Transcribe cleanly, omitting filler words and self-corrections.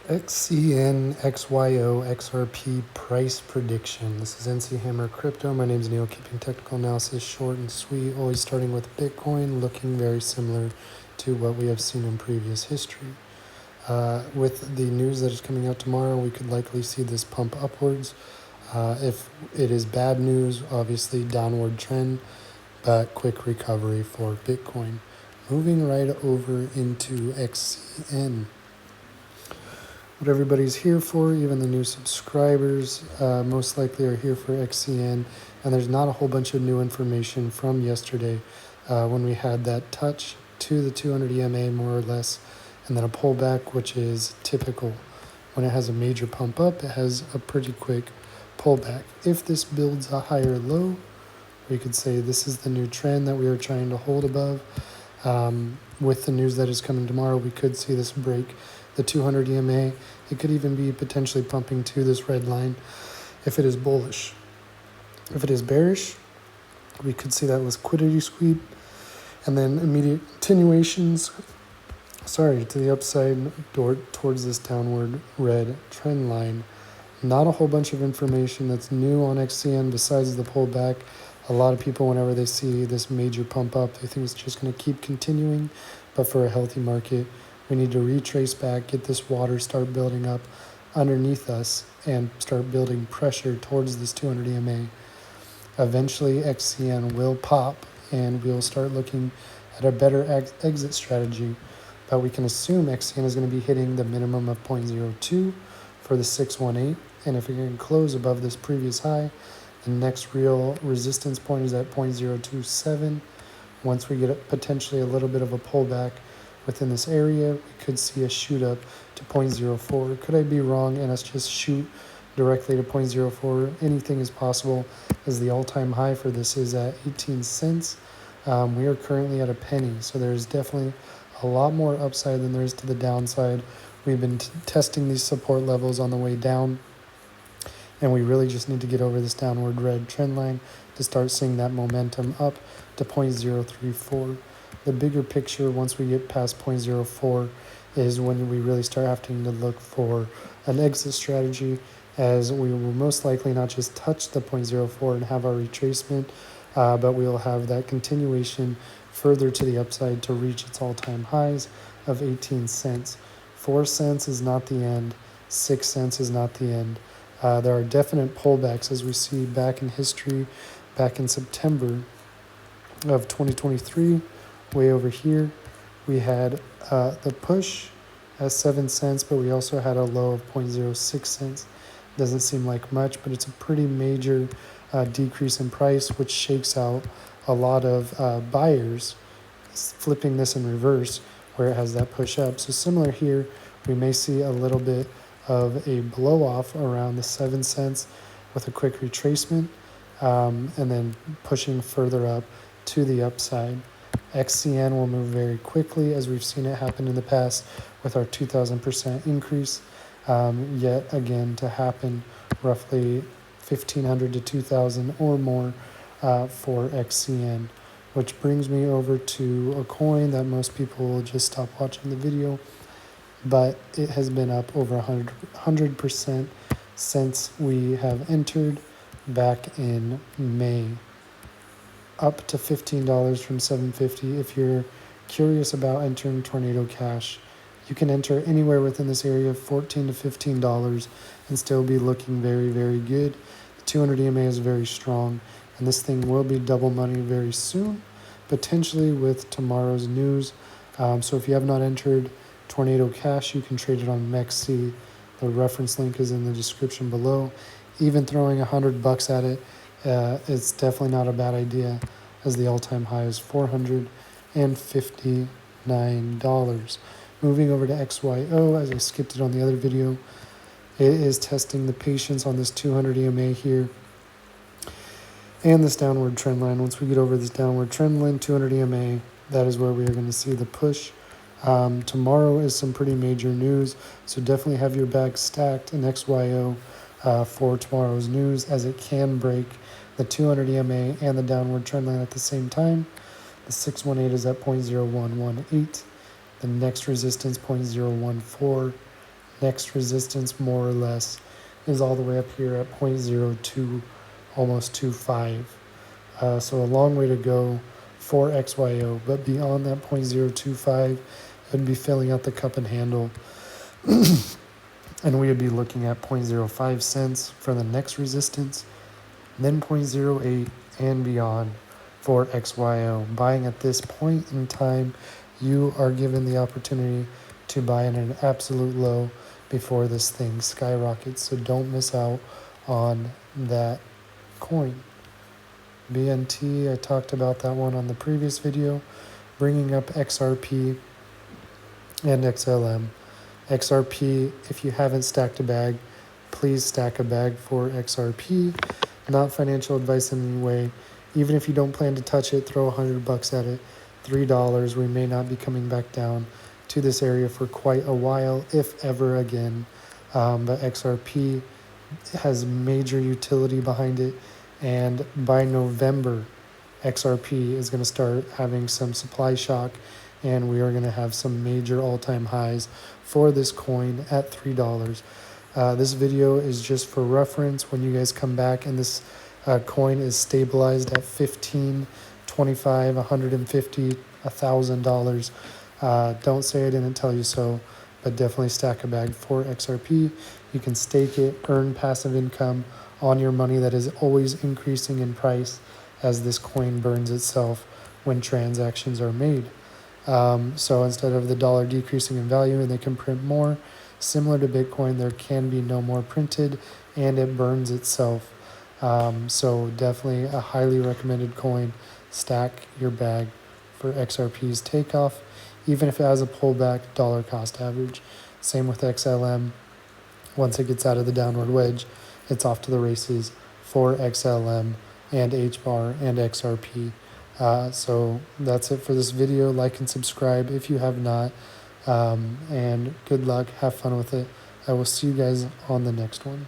XCN XYO XRP price prediction. This is NC Hammer Crypto. My name is Neil, keeping technical analysis short and sweet, always starting with Bitcoin, looking very similar to what we have seen in previous history. With the news that is coming out tomorrow, we could likely see this pump upwards. If it is bad news, obviously downward trend, but quick recovery for Bitcoin. Moving right over into XCN. What everybody's here for, even the new subscribers, most likely are here for XCN, and there's not a whole bunch of new information from yesterday when we had that touch to the 200 EMA more or less, and then a pullback, which is typical. When it has a major pump up, it has a pretty quick pullback. If this builds a higher low, we could say this is the new trend that we are trying to hold above. With the news that is coming tomorrow, we could see this break the 200 EMA. It could even be potentially pumping to this red line if it is bullish. If it is bearish, we could see that liquidity sweep and then immediate continuations, to the upside towards this downward red trend line. Not a whole bunch of information that's new on XCN besides the pullback. A lot of people, whenever they see this major pump up, they think it's just going to keep continuing. But for a healthy market, we need to retrace back, get this water, start building up underneath us, and start building pressure towards this 200 EMA. Eventually, XCN will pop, and we'll start looking at a better exit strategy. But we can assume XCN is going to be hitting the minimum of 0.02 for the 618. And if we can close above this previous high, the next real resistance point is at 0.027. Once we get potentially a little bit of a pullback within this area, we could see a shoot up to 0.04. Could I be wrong and us just shoot directly to 0.04? Anything is possible, as the all-time high for this is at 18 cents. We are currently at a penny, so there's definitely a lot more upside than there is to the downside. We've been testing these support levels on the way down, and we really just need to get over this downward red trend line to start seeing that momentum up to 0.034. The bigger picture, once we get past 0.04, is when we really start having to look for an exit strategy, as we will most likely not just touch the 0.04 and have our retracement, but we will have that continuation further to the upside to reach its all-time highs of 18 cents. 4 cents is not the end. 6 cents is not the end. There are definite pullbacks, as we see back in history, back in September of 2023, way over here, we had the push at 7 cents, but we also had a low of 0.06 cents. Doesn't seem like much, but it's a pretty major decrease in price, which shakes out a lot of buyers, flipping this in reverse where it has that push up. So similar here, we may see a little bit of a blow off around the 7 cents with a quick retracement, and then pushing further up to the upside. XCN will move very quickly, as we've seen it happen in the past with our 2,000% increase, yet again to happen roughly 1,500 to 2,000 or more for XCN, which brings me over to a coin that most people will just stop watching the video, but it has been up over 100% since we have entered back in May. Up to $15 from $7.50. If you're curious about entering Tornado Cash, you can enter anywhere within this area of $14 to $15 and still be looking very, very good. The 200 EMA is very strong, and this thing will be double money very soon, potentially with tomorrow's news. So if you have not entered Tornado Cash, you can trade it on MEXC. The reference link is in the description below. Even throwing $100 at it, it's definitely not a bad idea, as the all-time high is $459. Moving over to XYO, as I skipped it on the other video, it is testing the patience on this 200 EMA here and this downward trend line. Once we get over this downward trend line, 200 EMA, that is where we are going to see the push. Tomorrow is some pretty major news, so definitely have your bag stacked in XYO for tomorrow's news, as it can break the 200 EMA and the downward trend line at the same time. The 618 is at 0.0118. The next resistance, 0.0149. Next resistance, more or less, is all the way up here at 0.02, almost 25. So a long way to go for XYO, but beyond that 0.025, it'd be filling out the cup and handle. And we would be looking at 0.05 cents for the next resistance, then 0.08 and beyond for XYO. Buying at this point in time, you are given the opportunity to buy at an absolute low before this thing skyrockets. So don't miss out on that coin. BNT, I talked about that one on the previous video, bringing up XRP and XLM. XRP, if you haven't stacked a bag, please stack a bag for XRP. Not financial advice in any way. Even if you don't plan to touch it, throw $100 at it. $3, we may not be coming back down to this area for quite a while, if ever again. But XRP has major utility behind it. And by November, XRP is going to start having some supply shock, and we are going to have some major all-time highs for this coin at $3. This video is just for reference. When you guys come back and this coin is stabilized at $15, $25, $150, $1,000, don't say I didn't tell you so, but definitely stack a bag for XRP. You can stake it, earn passive income on your money that is always increasing in price as this coin burns itself when transactions are made. So instead of the dollar decreasing in value and they can print more, similar to Bitcoin, there can be no more printed and it burns itself. So definitely a highly recommended coin. Stack your bag for XRP's takeoff, even if it has a pullback dollar cost average. Same with XLM. Once it gets out of the downward wedge, it's off to the races for XLM and HBAR and XRP. So that's it for this video. Like and subscribe if you have not. And good luck. Have fun with it. I will see you guys on the next one.